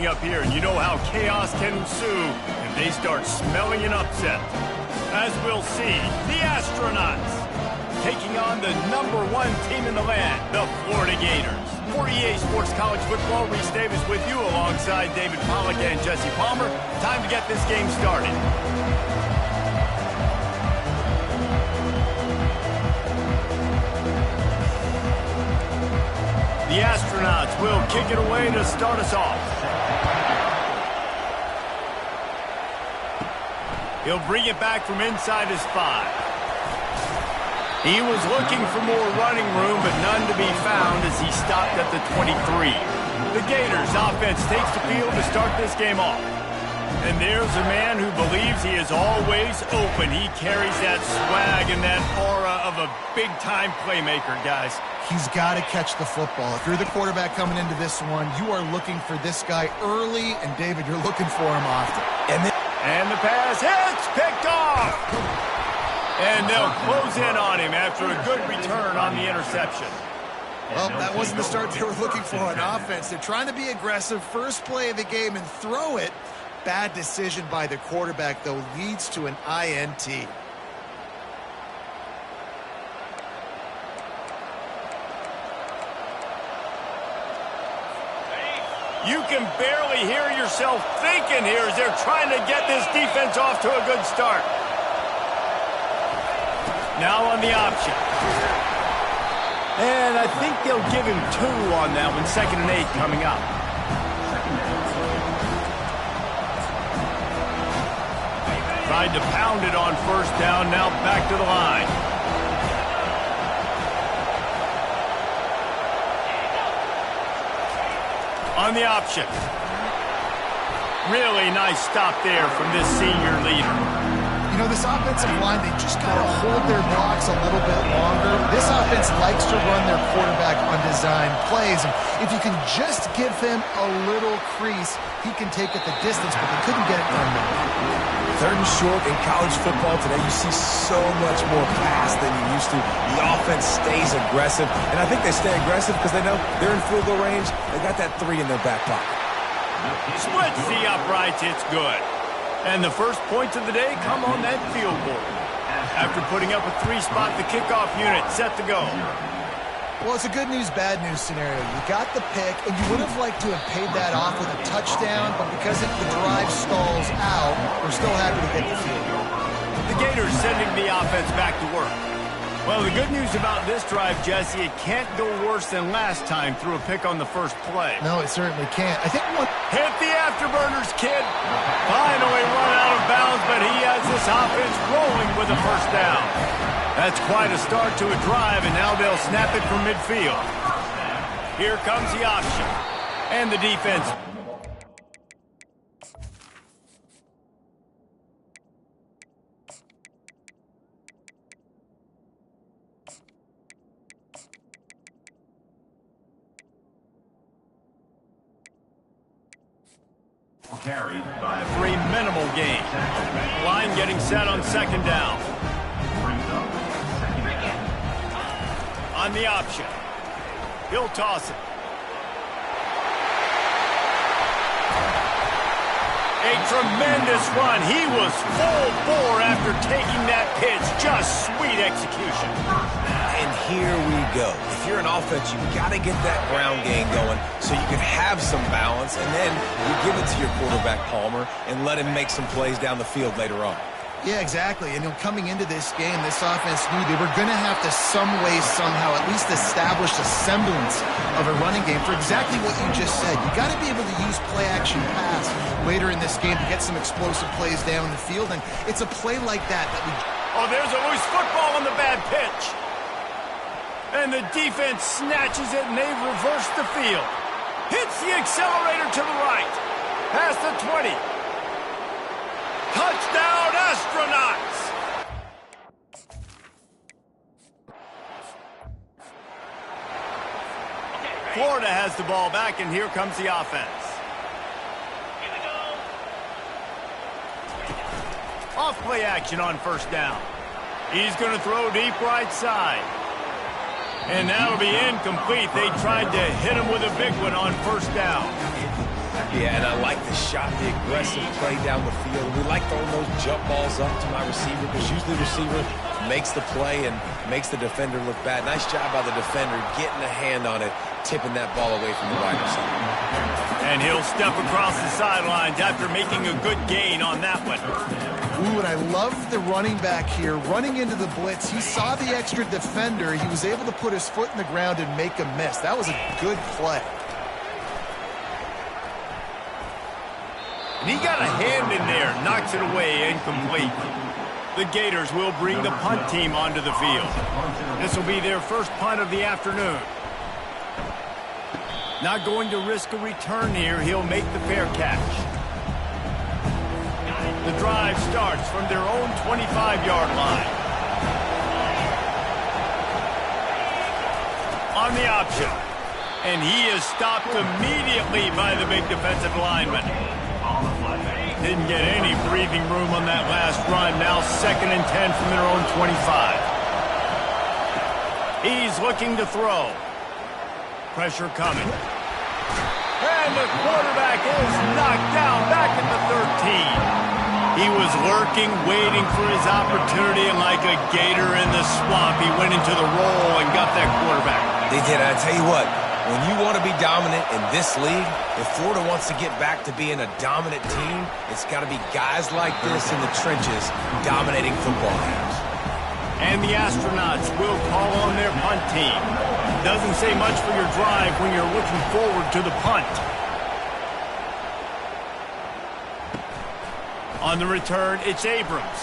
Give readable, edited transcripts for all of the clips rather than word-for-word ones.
Up here, and you know how chaos can ensue if they start smelling an upset. As we'll see, the Astronauts taking on the #1 team in the land, the Florida Gators. For EA Sports College Football, Reese Davis with you alongside David Pollack and Jesse Palmer. Time to get this game started. The Astronauts will kick it away to start us off. He'll bring it back from inside his 5. He was looking for more running room, but none to be found as he stopped at the 23. The Gators offense takes the field to start this game off. And there's a man who believes he is always open. He carries that swag and that aura of a big-time playmaker, guys. He's got to catch the football. If you're the quarterback coming into this one, you are looking for this guy early, and David, you're looking for him often. And the pass hits, picked off. And they'll close in on him after a good return on the interception. Well, that wasn't the start they were looking for on offense. They're trying to be aggressive, first play of the game, and throw it. Bad decision by the quarterback, though, leads to an INT. You can barely hear yourself thinking here as they're trying to get this defense off to a good start. Now on the option. And I think they'll give him 2 on that one, 2nd and 8 coming up. Tried to pound it on first down, now back to the line. On the option. Really nice stop there from this senior leader. You know, this offensive line, they just got to hold their blocks a little bit longer. This offense likes to run their quarterback on design plays. And if you can just give him a little crease, he can take it the distance, but they couldn't get it done there. 3rd and short in college football today, you see so much more pass than you used to. The offense stays aggressive, and I think they stay aggressive because they know they're in field goal range. They got that 3 in their back pocket. Splits the uprights, it's good. And the first points of the day come on that field goal. After putting up a 3-spot, the kickoff unit set to go. Well, it's a good news, bad news scenario. You got the pick, and you would have liked to have paid that off with a touchdown, but because the drive stalls out, we're still happy to get the field goal. The Gators sending the offense back to work. Well, the good news about this drive, Jesse, it can't go worse than last time through a pick on the first play. No, it certainly can't. I think hit the afterburners, kid. Finally run out of bounds, but he has this offense rolling with a first down. That's quite a start to a drive, and now they'll snap it from midfield. Here comes the option. And the defense. Carried by 3 minimal gain. Line getting set on 2nd down. On the option. He'll toss it. A tremendous run. He was full bore after taking that pitch. Just sweet execution. And here we go. If you're an offense, you've got to get that ground game going so you can have some balance, and then you give it to your quarterback, Palmer, and let him make some plays down the field later on. Yeah, exactly. And coming into this game, this offense knew they were going to have to some way, somehow, at least establish a semblance of a running game for exactly what you just said. You got to be able to use play-action pass later in this game to get some explosive plays down the field, and it's a play like that we... Oh, there's a loose football on the bad pitch. And the defense snatches it, and they've reversed the field. Hits the accelerator to the right. Past the 20. Touchdown, Astronauts! Florida has the ball back, and here comes the offense. Off play action on first down. He's going to throw deep right side. And that'll be incomplete. They tried to hit him with a big one on first down. Yeah, and I like the shot, the aggressive play down the field. We like throwing those jump balls up to my receiver because usually the receiver makes the play and makes the defender look bad. Nice job by the defender getting a hand on it, tipping that ball away from the wide receiver. And he'll step across the sidelines after making a good gain on that one. Ooh, and I love the running back here. Running into the blitz, he saw the extra defender. He was able to put his foot in the ground and make a miss. That was a good play. And he got a hand in there, knocks it away, incomplete. The Gators will bring the punt team onto the field. This will be their first punt of the afternoon. Not going to risk a return here. He'll make the fair catch. The drive starts from their own 25-yard line. On the option. And he is stopped immediately by the big defensive lineman. Didn't get any breathing room on that last run. Now 2nd and 10 from their own 25. He's looking to throw. Pressure coming. And the quarterback is knocked down back at the 13. He was lurking, waiting for his opportunity, and like a gator in the swamp, he went into the roll and got that quarterback. They did. I tell you what, when you want to be dominant in this league, if Florida wants to get back to being a dominant team, it's got to be guys like this in the trenches dominating football games. And the Astronauts will call on their punt team. Doesn't say much for your drive when you're looking forward to the punt. On the return, it's Abrams.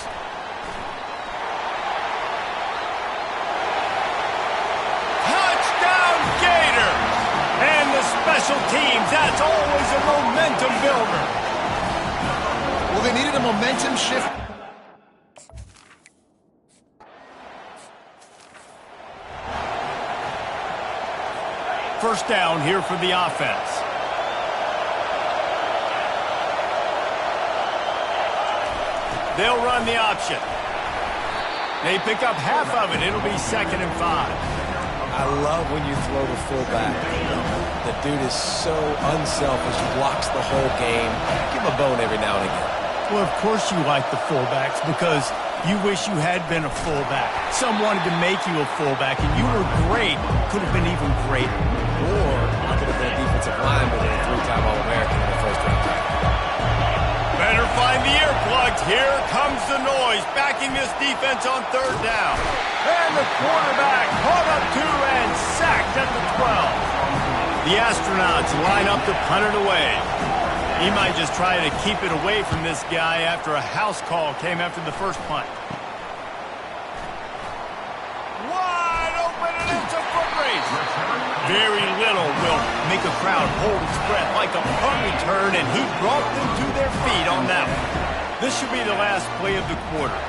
Touchdown Gators! And the special teams, that's always a momentum builder. Well, they needed a momentum shift. First down here for the offense. They'll run the option. They pick up half of it. It'll be 2nd and 5. I love when you throw the fullback. The dude is so unselfish, blocks the whole game. Give him a bone every now and again. Well, of course you like the fullbacks because you wish you had been a fullback. Some wanted to make you a fullback, and you were great. Could have been even greater. Or I could have been a defensive lineman and a 3-time All-American in the first round. Better find the earplugs. Here comes the noise, backing this defense on 3rd down. And the quarterback caught up to and sacked at the 12. The Astronauts line up to punt it away. He might just try to keep it away from this guy after a house call came after the first punt. Wide open, and it's a foot race. Very little will make a crowd hold its breath like a punt return, and he brought them to their feet on that one. This should be the last play of the quarter.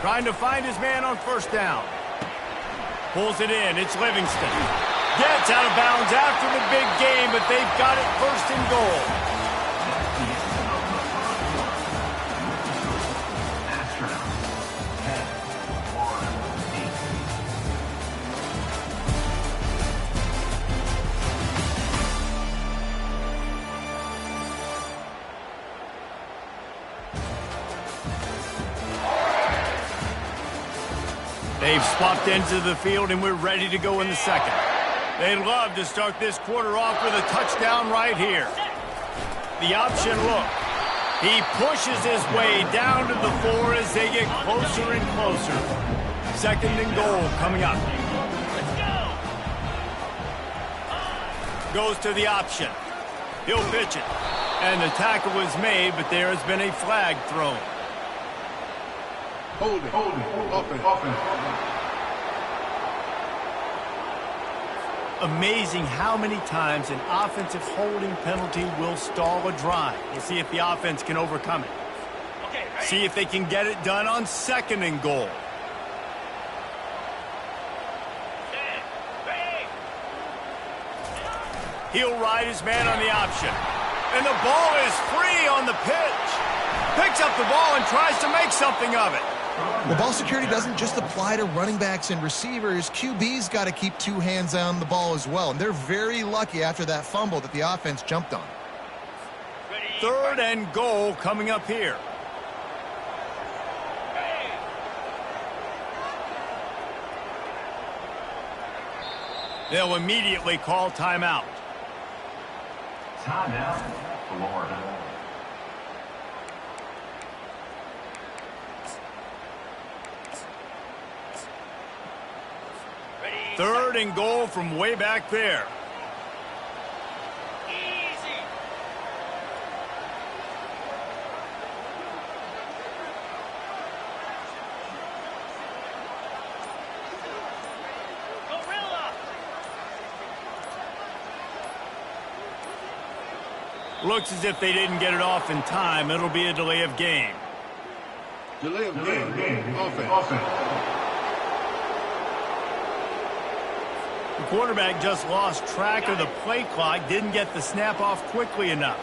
Trying to find his man on 1st down. Pulls it in. It's Livingston. Gets out of bounds after the big game, but they've got it 1st and goal. They've swapped ends of the field, and we're ready to go in the 2nd. They'd love to start this quarter off with a touchdown right here. The option look. He pushes his way down to the 4 as they get closer and closer. 2nd and goal coming up. Goes to the option. He'll pitch it. And the tackle was made, but there has been a flag thrown. Holding. Offense. Amazing how many times an offensive holding penalty will stall a drive. We'll see if the offense can overcome it. See if they can get it done on 2nd and goal. He'll ride his man on the option. And the ball is free on the pitch. Picks up the ball and tries to make something of it. Well, ball security doesn't just apply to running backs and receivers. QB's got to keep two hands on the ball as well. And they're very lucky after that fumble that the offense jumped on. 3rd and goal coming up here. They'll immediately call timeout. Timeout, Florida. Third and goal from way back there. Looks as if they didn't get it off in time. It'll be a delay of game. Delay of game. Offense. The quarterback just lost track of the play clock, didn't get the snap off quickly enough.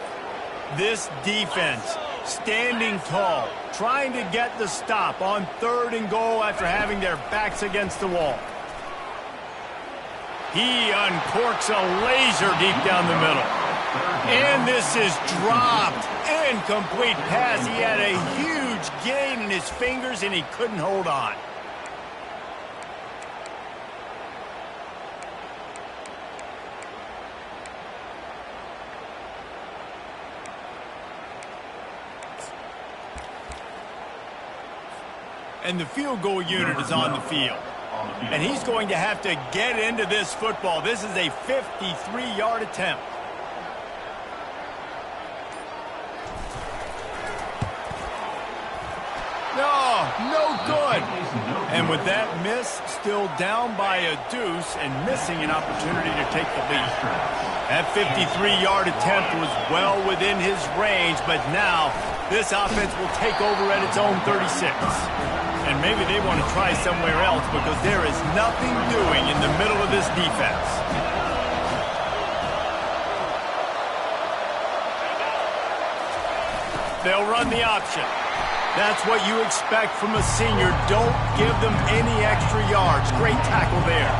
This defense, standing tall, trying to get the stop on 3rd and goal after having their backs against the wall. He uncorks a laser deep down the middle. And this is dropped. Incomplete pass. He had a huge gain in his fingers, and he couldn't hold on. And the field goal unit is on the field. And he's going to have to get into this football. This is a 53-yard attempt. No good. And with that miss, still down by a deuce and missing an opportunity to take the lead. That 53-yard attempt was well within his range, but now this offense will take over at its own 36. And maybe they want to try somewhere else because there is nothing doing in the middle of this defense. They'll run the option. That's what you expect from a senior. Don't give them any extra yards. Great tackle there.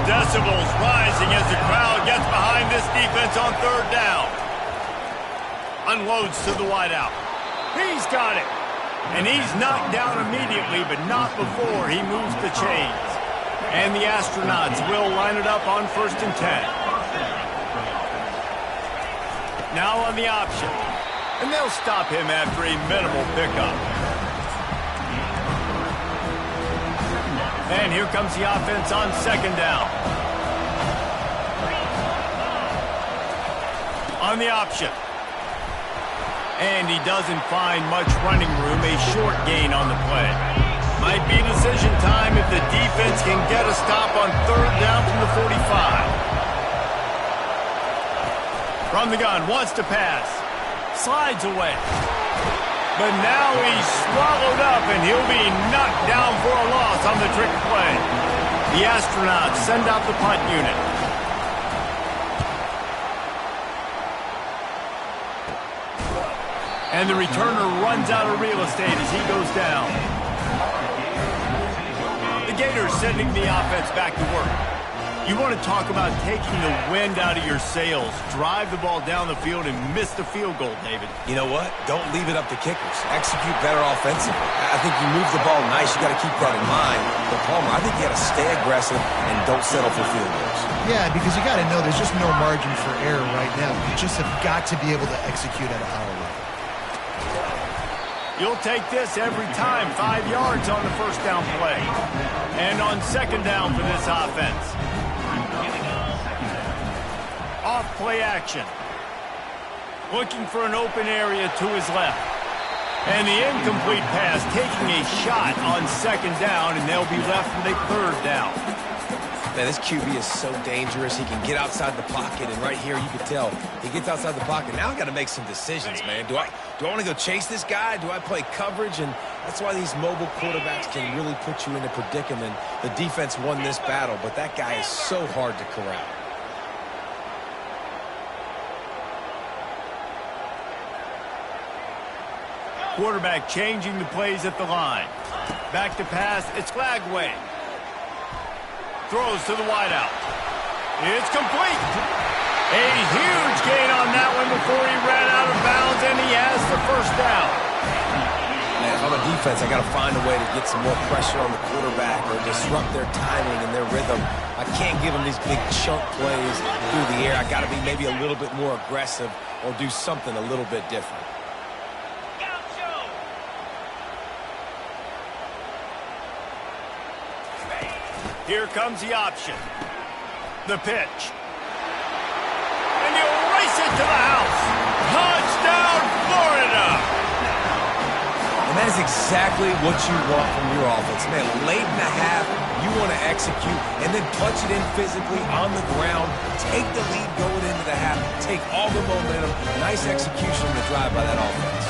Decibels rising as the crowd gets behind this defense on 3rd down. Unloads to the wideout. He's got it. And he's knocked down immediately, but not before he moves the chains. And the Astronauts will line it up on 1st and 10. Now on the option. And they'll stop him after a minimal pickup. And here comes the offense on 2nd down. On the option. And he doesn't find much running room, a short gain on the play. Might be decision time if the defense can get a stop on 3rd down from the 45. From the gun, wants to pass. Slides away. But now he's swallowed up, and he'll be knocked down for a loss on the trick play. The Astronauts send out the punt unit. And the returner runs out of real estate as he goes down. The Gators sending the offense back to work. You want to talk about taking the wind out of your sails. Drive the ball down the field and miss the field goal, David. You know what? Don't leave it up to kickers. Execute better offensively. I think you move the ball nice. You got to keep that in mind. But Palmer, I think you got to stay aggressive and don't settle for field goals. Yeah, because you got to know there's just no margin for error right now. You just have got to be able to execute at a higher level. You'll take this every time. 5 yards on the 1st down play. And on 2nd down for this offense. Off play action. Looking for an open area to his left. And the incomplete pass taking a shot on 2nd down, and they'll be left with a 3rd down. Man, this QB is so dangerous. He can get outside the pocket, and right here you can tell he gets outside the pocket. Now I got to make some decisions, man. Do I want to go chase this guy? Do I play coverage? And that's why these mobile quarterbacks can really put you in a predicament. The defense won this battle, but that guy is so hard to corral. Quarterback changing the plays at the line. Back to pass, it's Flagway. Throws to the wideout. It's complete. A huge gain on that one before he ran out of bounds, and he has the first down. Man, if I'm a defense, I got to find a way to get some more pressure on the quarterback or disrupt their timing and their rhythm. I can't give them these big chunk plays through the air. I got to be maybe a little bit more aggressive or do something a little bit different. Here comes the option. The pitch. And he'll race it to the house. Touchdown, Florida! And that is exactly what you want from your offense. Man, late in the half, you want to execute and then punch it in physically on the ground. Take the lead going into the half. Take all the momentum. Nice execution on the drive by that offense.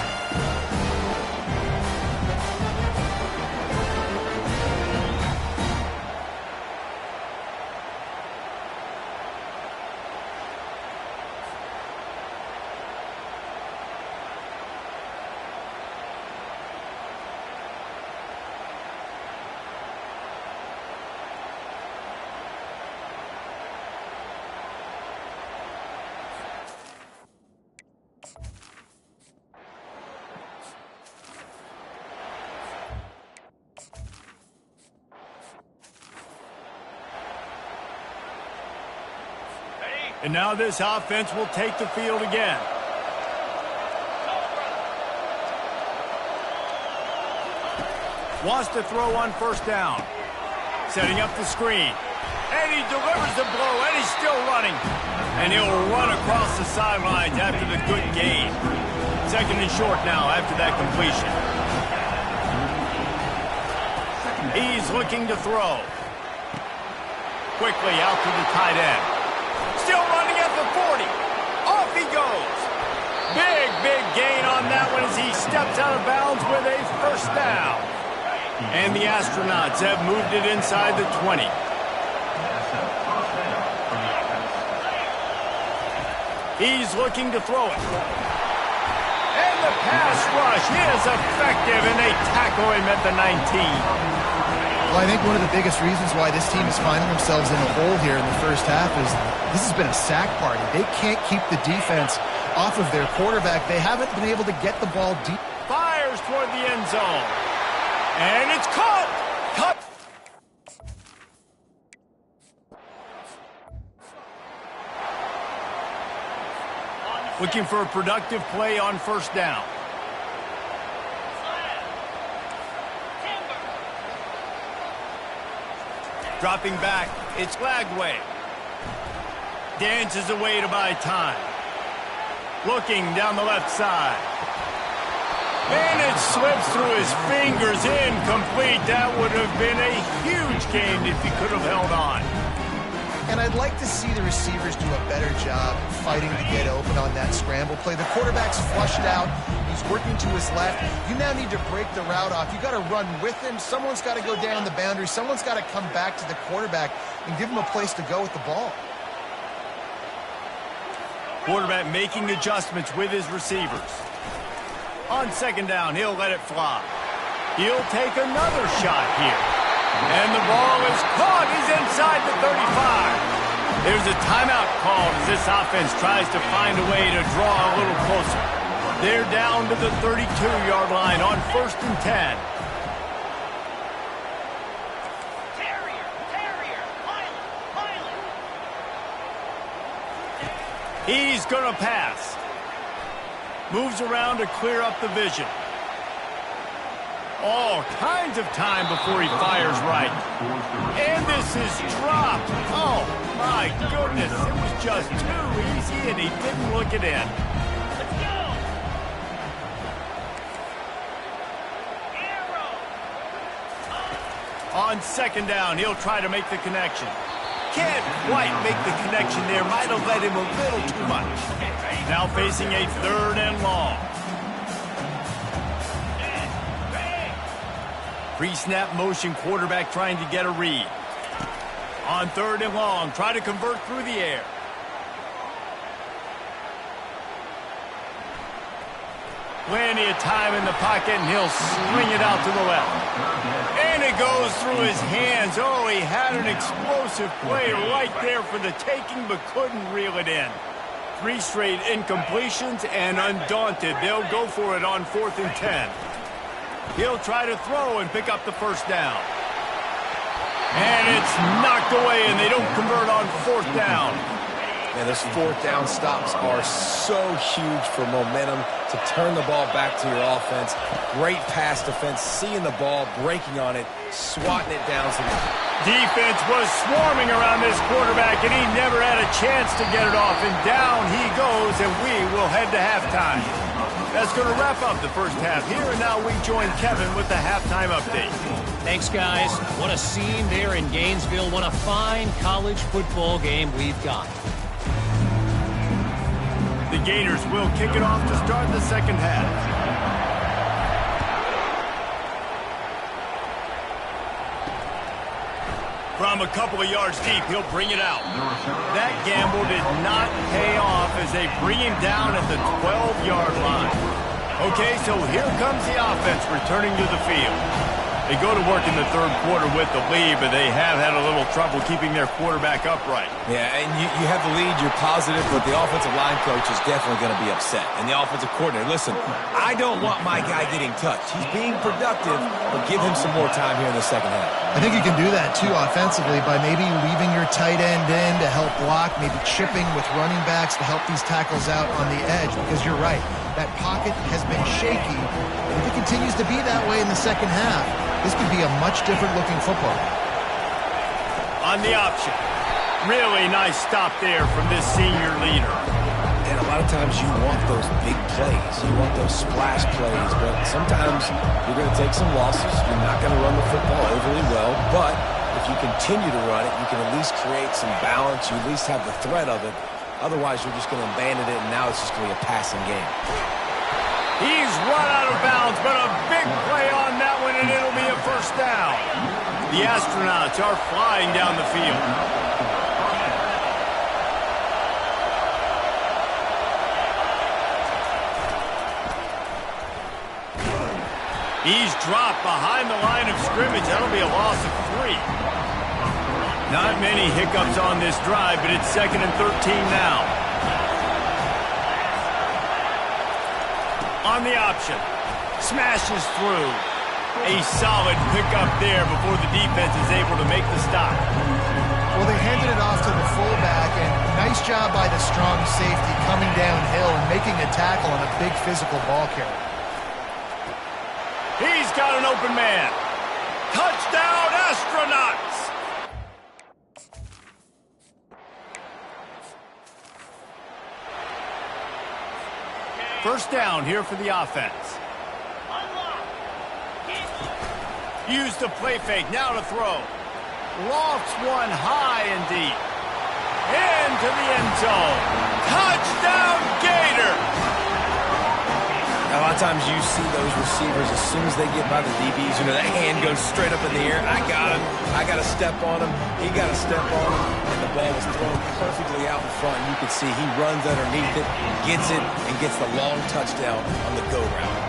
And now this offense will take the field again. Wants to throw on first down. Setting up the screen. And he delivers the blow, and he's still running. And he'll run across the sidelines after the good gain. Second and short now after that completion. He's looking to throw. Quickly out to the tight end. Still running at the 40. Off he goes. Big gain on that one as he steps out of bounds with a first down. And the Astronauts have moved it inside the 20. He's looking to throw it. And the pass rush is effective, and they tackle him at the 19. Well, I think one of the biggest reasons why this team is finding themselves in a hole here in the first half is this has been a sack party. They can't keep the defense off of their quarterback. They haven't been able to get the ball deep. Fires toward the end zone. And it's caught. Cut. Looking for a productive play on first down. Dropping back, it's Flagway. Dances away to buy time. Looking down the left side. And it slips through his fingers, incomplete. That would have been a huge gain if he could have held on. And I'd like to see the receivers do a better job fighting to get open on that scramble play. The quarterback's flushed out. He's working to his left. You now need to break the route off. You got to run with him. Someone's got to go down the boundary. Someone's got to come back to the quarterback and give him a place to go with the ball. Quarterback making adjustments with his receivers. On second down, he'll let it fly. He'll take another shot here. And the ball is caught. He's inside the 35. There's a timeout called as this offense tries to find a way to draw a little closer. They're down to the 32-yard line on 1st and 10. He's going to pass. Moves around to clear up the vision. All kinds of time before he fires right. And this is dropped. Oh, my goodness. It was just too easy, and he didn't look it in. Let's go. On second down, he'll try to make the connection. Can't quite make the connection there. Might have led him a little too much. Now facing a 3rd and long. Pre-snap motion, quarterback trying to get a read. On 3rd and long, try to convert through the air. Plenty of time in the pocket, and he'll sling it out to the left. And it goes through his hands. Oh, he had an explosive play right there for the taking, but couldn't reel it in. 3 straight incompletions, and undaunted, they'll go for it on 4th and 10. He'll try to throw and pick up the first down. And it's knocked away, and they don't convert on 4th down. Man, those 4th down stops are so huge for momentum to turn the ball back to your offense. Great pass defense, seeing the ball, breaking on it, swatting it down. Defense was swarming around this quarterback, and he never had a chance to get it off. And down he goes, and we will head to halftime. That's going to wrap up the first half here, and now we join Kevin with the halftime update. Thanks, guys. What a scene there in Gainesville. What a fine college football game we've got. The Gators will kick it off to start the second half. From a couple of yards deep, he'll bring it out. That gamble did not pay off as they bring him down at the 12-yard line. Okay, so here comes the offense returning to the field. They go to work in the third quarter with the lead, but they have had a little trouble keeping their quarterback upright. Yeah, and you have the lead, you're positive, but the offensive line coach is definitely going to be upset. And the offensive coordinator, listen, I don't want my guy getting touched. He's being productive, but give him some more time here in the second half. I think you can do that, too, offensively, by maybe leaving your tight end in to help block, maybe chipping with running backs to help these tackles out on the edge, because you're right. That pocket has been shaky. And if it continues to be that way in the second half, this could be a much different-looking football. On the option. Really nice stop there from this senior leader. And a lot of times you want those big plays. You want those splash plays, but sometimes you're going to take some losses. You're not going to run the football overly well, but if you continue to run it, you can at least create some balance. You at least have the threat of it. Otherwise, you're just going to abandon it, and now it's just going to be a passing game. He's run out of bounds, but a big play on that one, and it'll be a first down. The astronauts are flying down the field. He's dropped behind the line of scrimmage. That'll be a loss of 3. Not many hiccups on this drive, but it's 2nd and 13 now. On the option. Smashes through. A solid pickup there before the defense is able to make the stop. Well, they handed it off to the fullback, and nice job by the strong safety coming downhill and making a tackle on a big physical ball carrier. He's got an open man. Touchdown, Astronauts! First down here for the offense. Use the play fake, now to throw. Lofts one high and deep. Into the end zone. Touchdown, Gators! A lot of times you see those receivers, as soon as they get by the DBs, you know, that hand goes straight up in the air. I got him. I got to step on him. He got to step on him. And the ball was thrown perfectly out in front. And you can see he runs underneath it, gets it, and gets the long touchdown on the go route.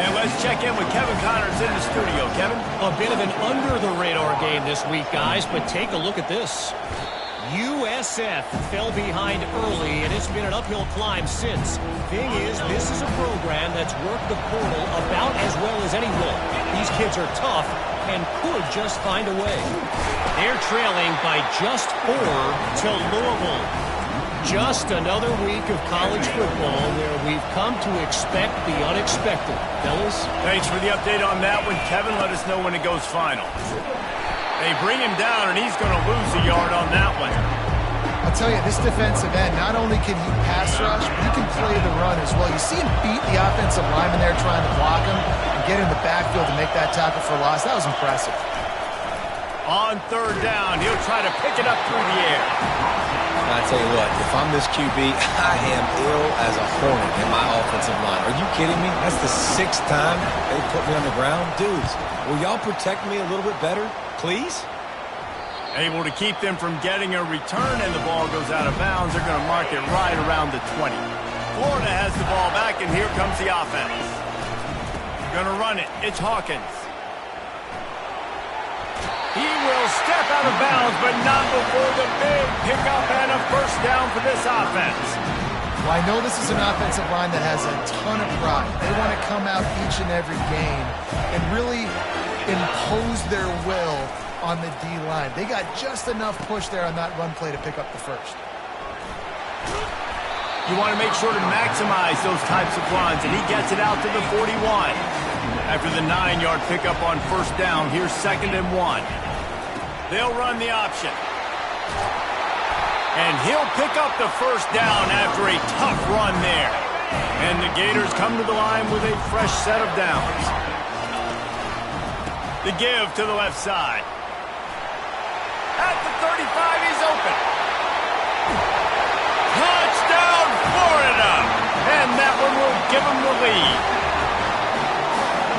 And let's check in with Kevin Connors in the studio. Kevin? A bit of an under-the-radar game this week, guys, but take a look at this. USF fell behind early, and it's been an uphill climb since. Thing is, this is a program that's worked the portal about as well as anyone. These kids are tough and could just find a way. They're trailing by just 4 to Louisville. Just another week of college football where we've come to expect the unexpected. Fellas? Thanks for the update on that one, Kevin. Let us know when it goes final. They bring him down, and he's going to lose a yard on that one. I'll tell you, this defensive end, not only can he pass rush, but he can play the run as well. You see him beat the offensive lineman there trying to block him and get in the backfield to make that tackle for loss. That was impressive. On third down, he'll try to pick it up through the air. I tell you what, if I'm this QB, I am ill as a hornet in my offensive line. Are you kidding me? That's the 6th time they put me on the ground. Dudes, will y'all protect me a little bit better, please? Able to keep them from getting a return, and the ball goes out of bounds. They're going to mark it right around the 20. Florida has the ball back, and here comes the offense. Gonna run it. It's Hawkins. He will step out of bounds, but not before the big pickup and a first down for this offense. Well, I know this is an offensive line that has a ton of pride. They want to come out each and every game and really impose their will on the D-line. They got just enough push there on that run play to pick up the first. You want to make sure to maximize those types of runs, and he gets it out to the 41. After the 9-yard pickup on first down, here's 2nd and 1. They'll run the option. And he'll pick up the first down after a tough run there. And the Gators come to the line with a fresh set of downs. The give to the left side. At the 35, he's open. Touchdown, Florida! And that one will give them the lead.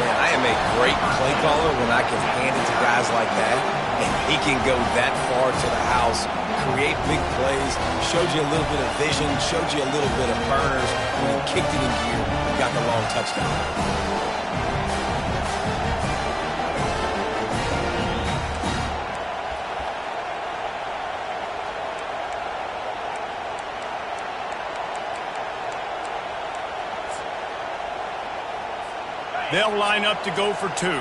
Man, I am a great play caller when I can hand it to guys like that. And he can go that far to the house, create big plays, showed you a little bit of vision, showed you a little bit of burners. When he kicked it in gear, he got the long touchdown. They'll line up to go for 2.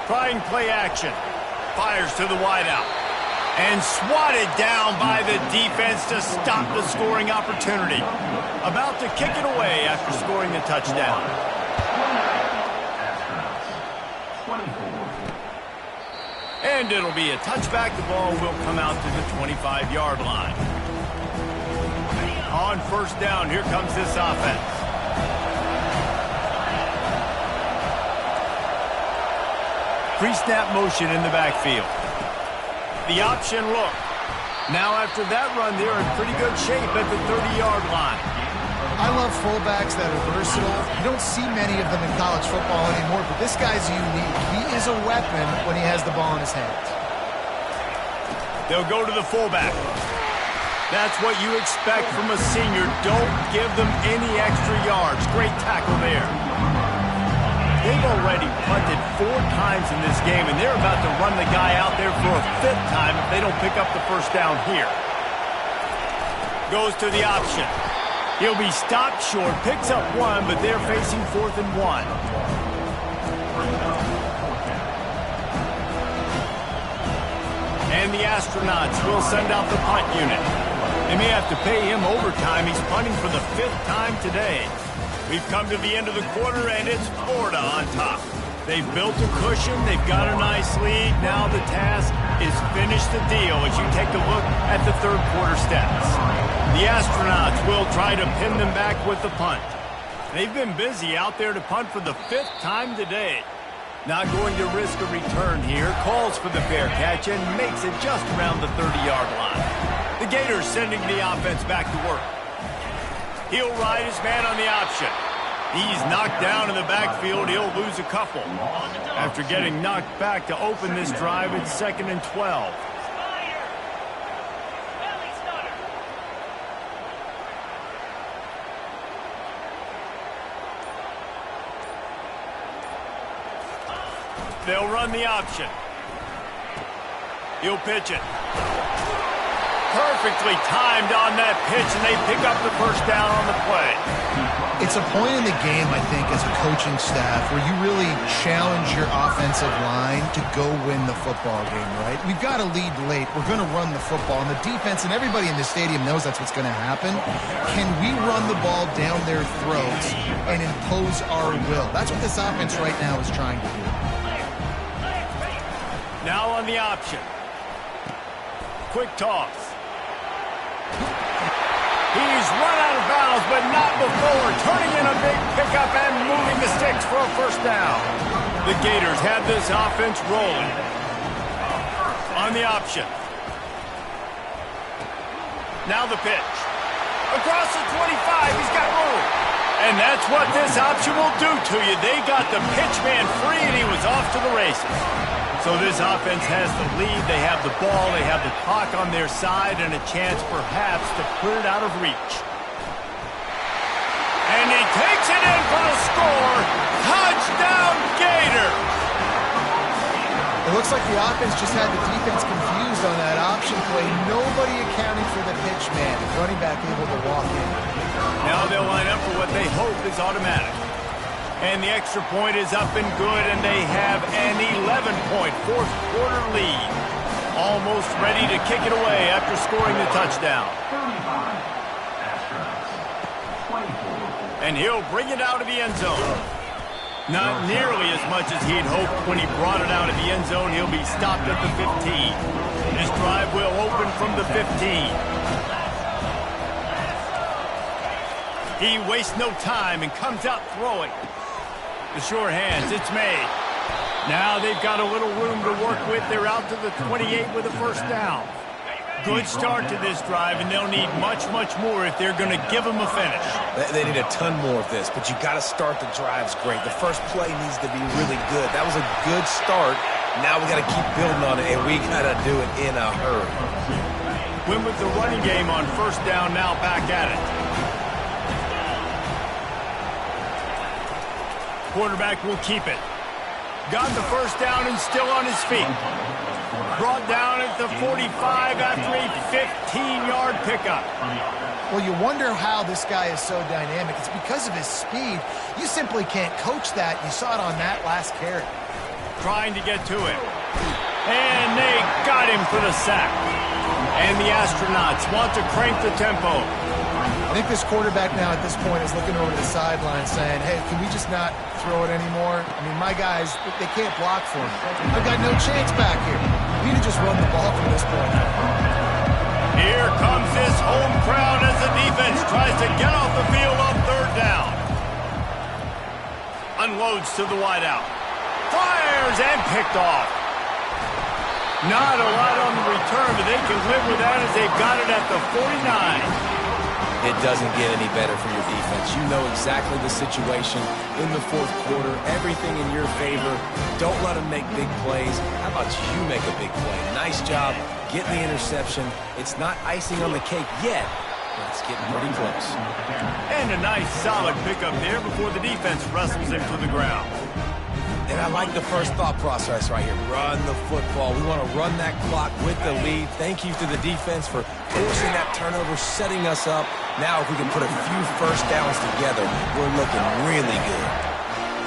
Trying play action. Fires to the wideout. And swatted down by the defense to stop the scoring opportunity. About to kick it away after scoring the touchdown. And it'll be a touchback. The ball will come out to the 25-yard line. On first down, here comes this offense. Pre-snap motion in the backfield. The option look. Now after that run, they're in pretty good shape at the 30-yard line. I love fullbacks that are versatile. You don't see many of them in college football anymore, but this guy's unique. He is a weapon when he has the ball in his hands. They'll go to the fullback. That's what you expect from a senior. Don't give them any extra yards. Great tackle there. They've already punted 4 times in this game, and they're about to run the guy out there for a 5th time if they don't pick up the first down here. Goes to the option. He'll be stopped short, picks up 1, but they're facing 4th and 1. And the Astronauts will send out the punt unit. They may have to pay him overtime. He's punting for the 5th time today. We've come to the end of the quarter, and it's Florida on top. They've built a cushion. They've got a nice lead. Now the task is finish the deal as you take a look at the 3rd quarter stats. The Astronauts will try to pin them back with the punt. They've been busy out there to punt for the 5th time today. Not going to risk a return here. Calls for the fair catch and makes it just around the 30-yard line. The Gators sending the offense back to work. He'll ride his man on the option. He's knocked down in the backfield. He'll lose a couple. After getting knocked back to open this drive, it's 2nd and 12. They'll run the option. He'll pitch it. Perfectly timed on that pitch, and they pick up the first down on the play. It's a point in the game, I think, as a coaching staff, where you really challenge your offensive line to go win the football game, right? We've got to lead late. We're going to run the football, and the defense and everybody in the stadium knows that's what's going to happen. Can we run the ball down their throats and impose our will? That's what this offense right now is trying to do. Now on the option. Quick toss. He's run out of bounds, but not before. Turning in a big pickup and moving the sticks for a first down. The Gators have this offense rolling. On the option. Now the pitch. Across the 25, he's got room. And that's what this option will do to you. They got the pitch man free, and he was off to the races. So this offense has the lead. They have the ball. They have the clock on their side and a chance perhaps to put it out of reach. And he takes it in for the score. Touchdown, Gator! It looks like the offense just had the defense confused on that option play. Nobody accounting for the pitch man. Running back able to walk in. Now they'll line up for what they hope is automatic. And the extra point is up and good, and they have an 11-point fourth-quarter lead. Almost ready to kick it away after scoring the touchdown. And he'll bring it out of the end zone. Not nearly as much as he'd hoped when he brought it out of the end zone. He'll be stopped at the 15. This drive will open from the 15. He wastes no time and comes out throwing. The sure hands, it's made. Now they've got a little room to work with. They're out to the 28 with a first down. Good start to this drive, and they'll need much, much more if they're going to give them a finish. They need a ton more of this, but you got to start the drives great. The first play needs to be really good. That was a good start. Now we got to keep building on it, and we got to do it in a hurry. Win with the running game on first down, now back at it. Quarterback will keep it. Got the first down and still on his feet. Brought down at the 45 after a 15-yard pickup. Well, you wonder how this guy is so dynamic. It's because of his speed. You simply can't coach that. You saw it on that last carry. Trying to get to him. And they got him for the sack. And the Astronauts want to crank the tempo. I think this quarterback now at this point is looking over the sideline saying, hey, can we just not throw it anymore? I mean, my guys, they can't block for me. I've got no chance back here. We need to just run the ball from this point. Here comes this home crowd as the defense tries to get off the field on third down. Unloads to the wideout. Fires and picked off. Not a lot on the return, but they can live with that as they've got it at the 49. It doesn't get any better for your defense. You know exactly the situation in the fourth quarter. Everything in your favor. Don't let them make big plays. How about you make a big play? Nice job getting the interception. It's not icing on the cake yet, but it's getting pretty close. And a nice solid pickup there before the defense wrestles him to the ground. And I like the first thought process right here. Run the football. We want to run that clock with the lead. Thank you to the defense for forcing that turnover, setting us up. Now if we can put a few first downs together, we're looking really good.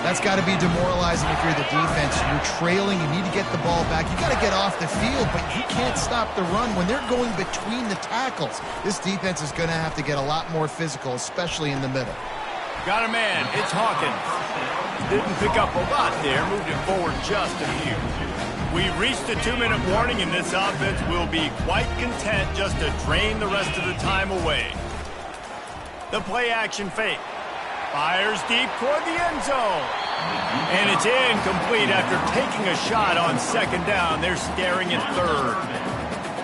That's got to be demoralizing if you're the defense. You're trailing. You need to get the ball back. You got to get off the field, but you can't stop the run when they're going between the tackles. This defense is going to have to get a lot more physical, especially in the middle. Got a man. It's Hawkins. Didn't pick up a lot there. Moved it forward just a few. We've reached a 2-minute warning, and this offense will be quite content just to drain the rest of the time away. The play-action fake. Fires deep toward the end zone. And it's incomplete after taking a shot on second down. They're staring at third.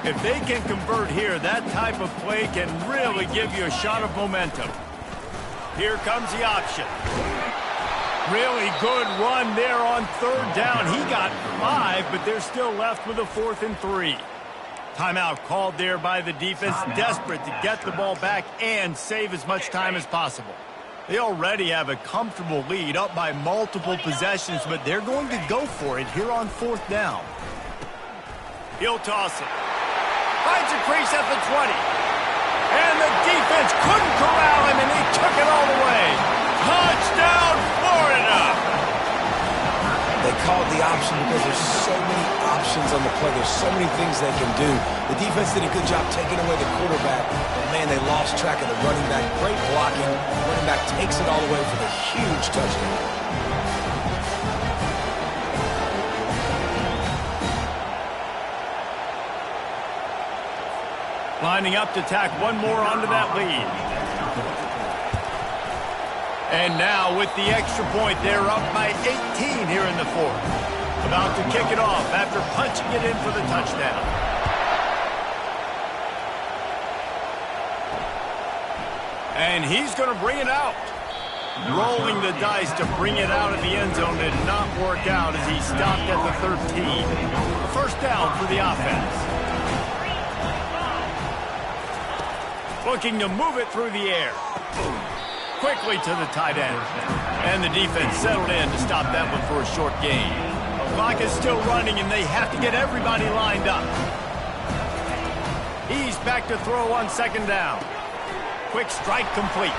If they can convert here, that type of play can really give you a shot of momentum. Here comes the option. Really good run there on third down. He got 5, but they're still left with a 4th and 3. Timeout called there by the defense, desperate to get the ball back and save as much time as possible. They already have a comfortable lead, up by multiple possessions, but they're going to go for it here on 4th down. He'll toss it. Finds a crease at the 20. And the defense couldn't corral him, and he took it all the way. Touchdown, Florida! They called the option because there's so many options on the play. There's so many things they can do. The defense did a good job taking away the quarterback. But, man, they lost track of the running back. Great blocking. The running back takes it all the way for the huge touchdown. Lining up to tack one more onto that lead. And now with the extra point, they're up by 18 here in the 4th. About to kick it off after punching it in for the touchdown. And he's going to bring it out. Rolling the dice to bring it out of the end zone did not work out as he stopped at the 13. First down for the offense. Looking to move it through the air. Quickly to the tight end. And the defense settled in to stop that one for a short gain. The clock is still running, and they have to get everybody lined up. He's back to throw on second down. Quick strike complete.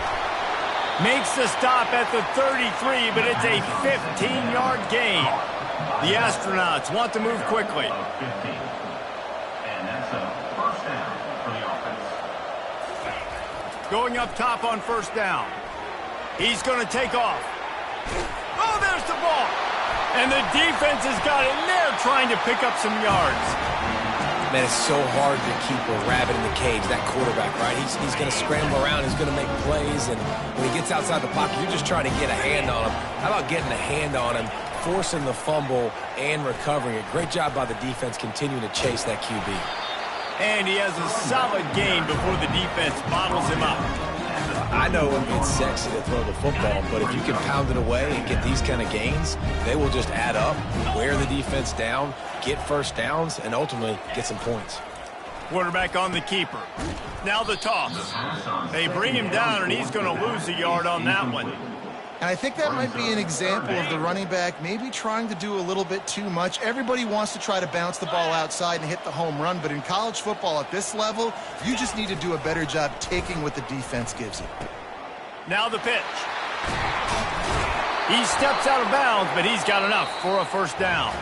Makes the stop at the 33, but it's a 15-yard gain. The astronauts want to move quickly. And that's a first down for the offense. Going up top on first down. He's going to take off. Oh, there's the ball. And the defense has got it, and they're trying to pick up some yards. Man, it's so hard to keep a rabbit in the cage, that quarterback, right? He's going to scramble around. He's going to make plays, and when he gets outside the pocket, you're just trying to get a hand on him. How about getting a hand on him, forcing the fumble, and recovering it? Great job by the defense continuing to chase that QB. And he has a solid gain before the defense bottles him up. I know it's sexy to throw the football, but if you can pound it away and get these kind of gains, they will just add up, wear the defense down, get first downs, and ultimately get some points. Quarterback on the keeper. Now the toss. They bring him down, and he's going to lose a yard on that one. And I think that might be an example of the running back maybe trying to do a little bit too much. Everybody wants to try to bounce the ball outside and hit the home run, but in college football at this level, you just need to do a better job taking what the defense gives you. Now the pitch. He steps out of bounds, but he's got enough for a first down.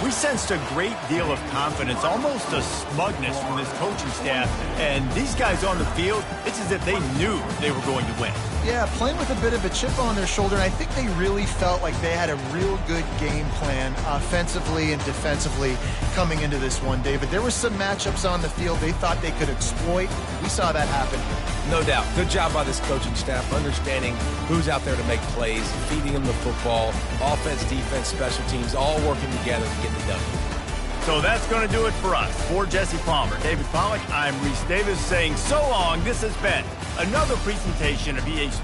We sensed a great deal of confidence, almost a smugness from this coaching staff. And these guys on the field, it's as if they knew they were going to win. Yeah, playing with a bit of a chip on their shoulder, and I think they really felt like they had a real good game plan offensively and defensively coming into this one, David. There were some matchups on the field they thought they could exploit. We saw that happen. No doubt. Good job by this coaching staff, understanding who's out there to make plays, feeding them the football, offense, defense, special teams, all working together to get the W. So that's going to do it for us. For Jesse Palmer, David Pollack, I'm Reese Davis saying so long. This has been another presentation of EA Sports.